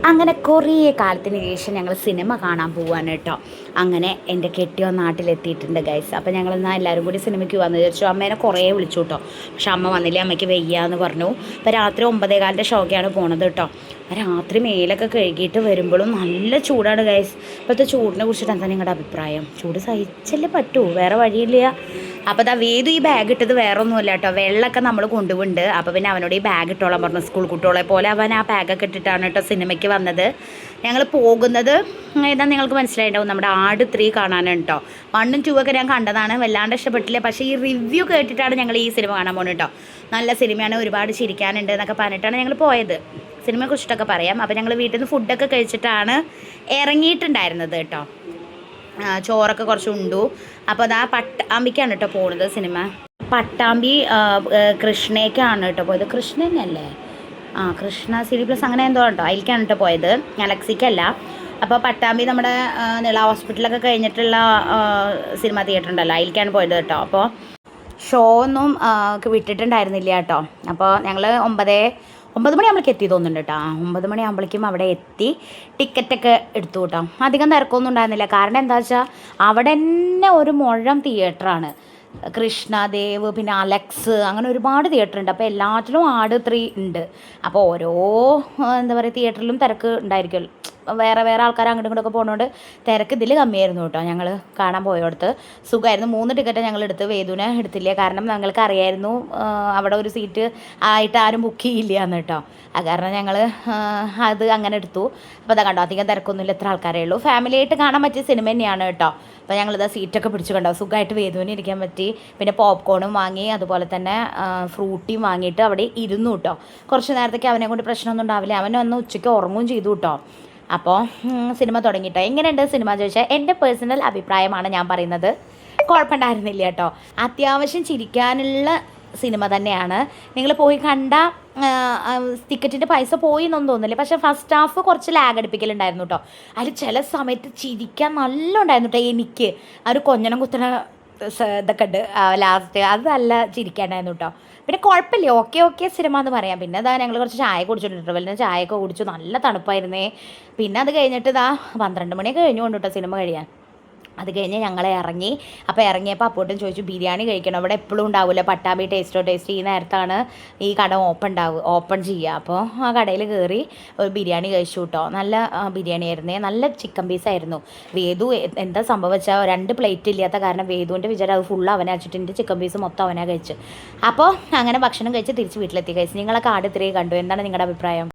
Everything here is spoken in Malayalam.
അങ്ങനെ കുറേ കാലത്തിന് ശേഷം ഞങ്ങൾ സിനിമ കാണാൻ പോവാണ് കേട്ടോ. അങ്ങനെ എൻ്റെ കെട്ടിയോ നാട്ടിലെത്തിയിട്ടുണ്ട് ഗൈസ്. അപ്പോൾ ഞങ്ങൾ എന്നാൽ എല്ലാവരും കൂടി സിനിമയ്ക്ക് വന്നു വിചാരിച്ചു. അമ്മേനെ കുറേ വിളിച്ചു കേട്ടോ, പക്ഷെ അമ്മ വന്നില്ല, അമ്മയ്ക്ക് വയ്യാന്ന് പറഞ്ഞു. അപ്പോൾ രാത്രി 9:15 ഷോക്കാണ് പോണത് കേട്ടോ. രാത്രി മേലൊക്കെ കഴുകിയിട്ട് വരുമ്പോഴും നല്ല ചൂടാണ് ഗൈസ്. ഇപ്പോഴത്തെ ചൂടിനെ കുറിച്ചിട്ട് എന്താ നിങ്ങളുടെ അഭിപ്രായം? ചൂട് സഹിച്ചല്ലേ പറ്റൂ, വേറെ വഴിയില്ല. അപ്പോൾ അതാ വേദു ഈ ബാഗ് ഇട്ടത് വേറെ ഒന്നുമല്ല കേട്ടോ, വെള്ളമൊക്കെ നമ്മൾ കൊണ്ടുപോകുന്നുണ്ട്. അപ്പോൾ പിന്നെ അവനോട് ഈ ബാഗ് ഇട്ടോളാൻ പറഞ്ഞു, സ്കൂൾ കുട്ടികളെ പോലെ അവൻ ആ ബാഗൊക്കെ ഇട്ടിട്ടാണ് കേട്ടോ സിനിമയ്ക്ക് വന്നത്. ഞങ്ങൾ പോകുന്നത് ഏതാ നിങ്ങൾക്ക് മനസ്സിലായിട്ടുണ്ടാവും, നമ്മുടെ ആട് 3 കാണാനാണ് കേട്ടോ. 1ഉം 2 ഒക്കെ ഞാൻ കണ്ടതാണ്, വല്ലാണ്ട് ഇഷ്ടപ്പെട്ടില്ല. പക്ഷേ ഈ റിവ്യൂ കേട്ടിട്ടാണ് ഞങ്ങൾ ഈ സിനിമ കാണാൻ പോകുന്നത് കേട്ടോ. നല്ല സിനിമയാണ്, ഒരുപാട് ചിരിക്കാനുണ്ട് എന്നൊക്കെ പറഞ്ഞിട്ടാണ് ഞങ്ങൾ പോയത്. സിനിമയെക്കുറിച്ചിട്ടൊക്കെ പറയാം. അപ്പോൾ ഞങ്ങൾ വീട്ടിൽ നിന്ന് ഫുഡൊക്കെ കഴിച്ചിട്ടാണ് ഇറങ്ങിയിട്ടുണ്ടായിരുന്നത് കേട്ടോ. ചോറൊക്കെ കുറച്ച് ഉണ്ടു. അപ്പോൾ അതാ പട്ടാമ്പിക്കാണ് കേട്ടോ പോകുന്നത് സിനിമ. പട്ടാമ്പി കൃഷ്ണയ്ക്കാണ് കേട്ടോ പോയത്. കൃഷ്ണനല്ലേ? കൃഷ്ണ സിരി പ്ലസ് അങ്ങനെ എന്തോ കേട്ടോ, അതിലേക്കാണ് കേട്ടോ പോയത്, ഗാലക്സിക്കല്ല. അപ്പോൾ പട്ടാമ്പി നമ്മുടെ നിള ഹോസ്പിറ്റലൊക്കെ കഴിഞ്ഞിട്ടുള്ള സിനിമ തിയേറ്റർ ഉണ്ടല്ലോ, അതിലേക്കാണ് പോയത് കേട്ടോ. അപ്പോൾ ഷോ ഒന്നും വിട്ടിട്ടുണ്ടായിരുന്നില്ല കേട്ടോ. അപ്പോൾ ഞങ്ങൾ 9 മണിയാകുമ്പോഴേക്കും എത്തി തോന്നുന്നുണ്ട് കേട്ടോ. 9 മണിയാകുമ്പോഴേക്കും അവിടെ എത്തി ടിക്കറ്റൊക്കെ എടുത്തു കേട്ടോ. അധികം തിരക്കൊന്നും ഉണ്ടായിരുന്നില്ല. കാരണം എന്താ വെച്ചാൽ അവിടെ തന്നെ ഒരു മുഴം തിയേറ്ററാണ്. കൃഷ്ണദേവ്, പിന്നെ അലക്സ്, അങ്ങനെ ഒരുപാട് തിയേറ്റർ ഉണ്ട്. അപ്പോൾ എല്ലാറ്റിലും ആട് 3 ഉണ്ട്. അപ്പോൾ ഓരോ എന്താ പറയുക തിയേറ്ററിലും തിരക്ക് ഉണ്ടായിരിക്കുമല്ലോ. വേറെ ആൾക്കാർ അങ്ങോട്ടും ഇങ്ങോട്ടൊക്കെ പോകുന്നതുകൊണ്ട് തിരക്ക് ഇതിൽ കമ്മിയായിരുന്നു കേട്ടോ. ഞങ്ങൾ കാണാൻ പോയടുത്ത് സുഖമായിരുന്നു. 3 ടിക്കറ്റ് ഞങ്ങൾ എടുത്ത്, വേദുവിനെ എടുത്തില്ല. കാരണം ഞങ്ങൾക്ക് അറിയായിരുന്നു അവിടെ ഒരു സീറ്റ് ആയിട്ട് ആരും ബുക്ക് ചെയ്യില്ല എന്ന് കേട്ടോ. കാരണം ഞങ്ങൾ അത് അങ്ങനെ എടുത്തു. അപ്പോൾ അതാ കണ്ടോ, അധികം തിരക്കൊന്നുമില്ല, എത്ര ആൾക്കാരേ ഉള്ളൂ. ഫാമിലി ആയിട്ട് കാണാൻ പറ്റിയ സിനിമ തന്നെയാണ് കേട്ടോ. അപ്പോൾ ഞങ്ങളിതാ സീറ്റൊക്കെ പിടിച്ചു കണ്ടോ, സുഖമായിട്ട് വേദുവിന് ഇരിക്കാൻ പറ്റി. പിന്നെ പോപ്കോണും വാങ്ങി, അതുപോലെ തന്നെ ഫ്രൂട്ടിയും വാങ്ങിയിട്ട് അവിടെ ഇരുന്നു കേട്ടോ. കുറച്ച് നേരത്തേക്ക് അവനെ കൊണ്ട് പ്രശ്നമൊന്നും ഉണ്ടാവില്ല. അവൻ വന്ന് ഉച്ചയ്ക്ക് ഉറങ്ങുകയും ചെയ്തു കേട്ടോ. അപ്പോൾ സിനിമ തുടങ്ങിയിട്ടോ. എങ്ങനെയുണ്ട് സിനിമ ചോദിച്ചാൽ എൻ്റെ പേഴ്സണൽ അഭിപ്രായമാണ് ഞാൻ പറയുന്നത്. കുഴപ്പമുണ്ടായിരുന്നില്ല കേട്ടോ. അത്യാവശ്യം ചിരിക്കാനുള്ള സിനിമ തന്നെയാണ്. നിങ്ങൾ പോയി കണ്ട ടിക്കറ്റിൻ്റെ പൈസ പോയി എന്നൊന്നും തോന്നില്ല. പക്ഷേ ഫസ്റ്റ് ഹാഫ് കുറച്ച് ലാഗ് അടുപ്പിക്കലുണ്ടായിരുന്നു കേട്ടോ. അതിൽ ചില സമയത്ത് ചിരിക്കാൻ നല്ല ഉണ്ടായിരുന്നു കേട്ടോ. എനിക്ക് ആ ഒരു കൊഞ്ഞണം കുത്തണ ഇതൊക്കെ ഉണ്ട് ലാസ്റ്റ്, അത് നല്ല ചിരിക്കാണ്ടായിരുന്നു കേട്ടോ. പിന്നെ കുഴപ്പമില്ല, ഓക്കെ സിനിമ എന്ന് പറയാം. പിന്നെ അതാ ഞങ്ങൾ കുറച്ച് ചായ കുടിച്ചിട്ടുണ്ട്. വലിയ ചായയൊക്കെ കുടിച്ചു, നല്ല തണുപ്പായിരുന്നേ. പിന്നെ അത് കഴിഞ്ഞിട്ട് ഇതാ 12 മണിയൊക്കെ കഴിഞ്ഞുകൊണ്ട് കേട്ടോ സിനിമ കഴിയാൻ. അത് കഴിഞ്ഞ് ഞങ്ങൾ ഇറങ്ങി. അപ്പോൾ ഇറങ്ങിയപ്പോൾ അപ്പോട്ടും ചോദിച്ചു ബിരിയാണി കഴിക്കണം. അവിടെ എപ്പോഴും ഉണ്ടാവില്ല, പട്ടാമ്പി ടേസ്റ്റ് ഈ നേരത്താണ് ഈ കട ഓപ്പൺ ചെയ്യുക. അപ്പോൾ ആ കടയിൽ കയറി ഒരു ബിരിയാണി കഴിച്ചു കേട്ടോ. നല്ല ബിരിയാണി ആയിരുന്നേ, നല്ല ചിക്കൻ പീസായിരുന്നു. വേദു എന്താ സംഭവിച്ചാൽ 2 പ്ലേറ്റ് ഇല്ലാത്ത കാരണം വേദുവിൻ്റെ വിചാരം അത് ഫുള്ള് അവനെ വെച്ചിട്ട് എൻ്റെ ചിക്കൻ പീസ് മൊത്തം അവനാ കഴിച്ചു. അപ്പോൾ അങ്ങനെ ഭക്ഷണം കഴിച്ച് തിരിച്ച് വീട്ടിലെത്തി കഴിച്ചു. നിങ്ങളെ കാട് 3 കണ്ടു, എന്താണ് നിങ്ങളുടെ അഭിപ്രായം?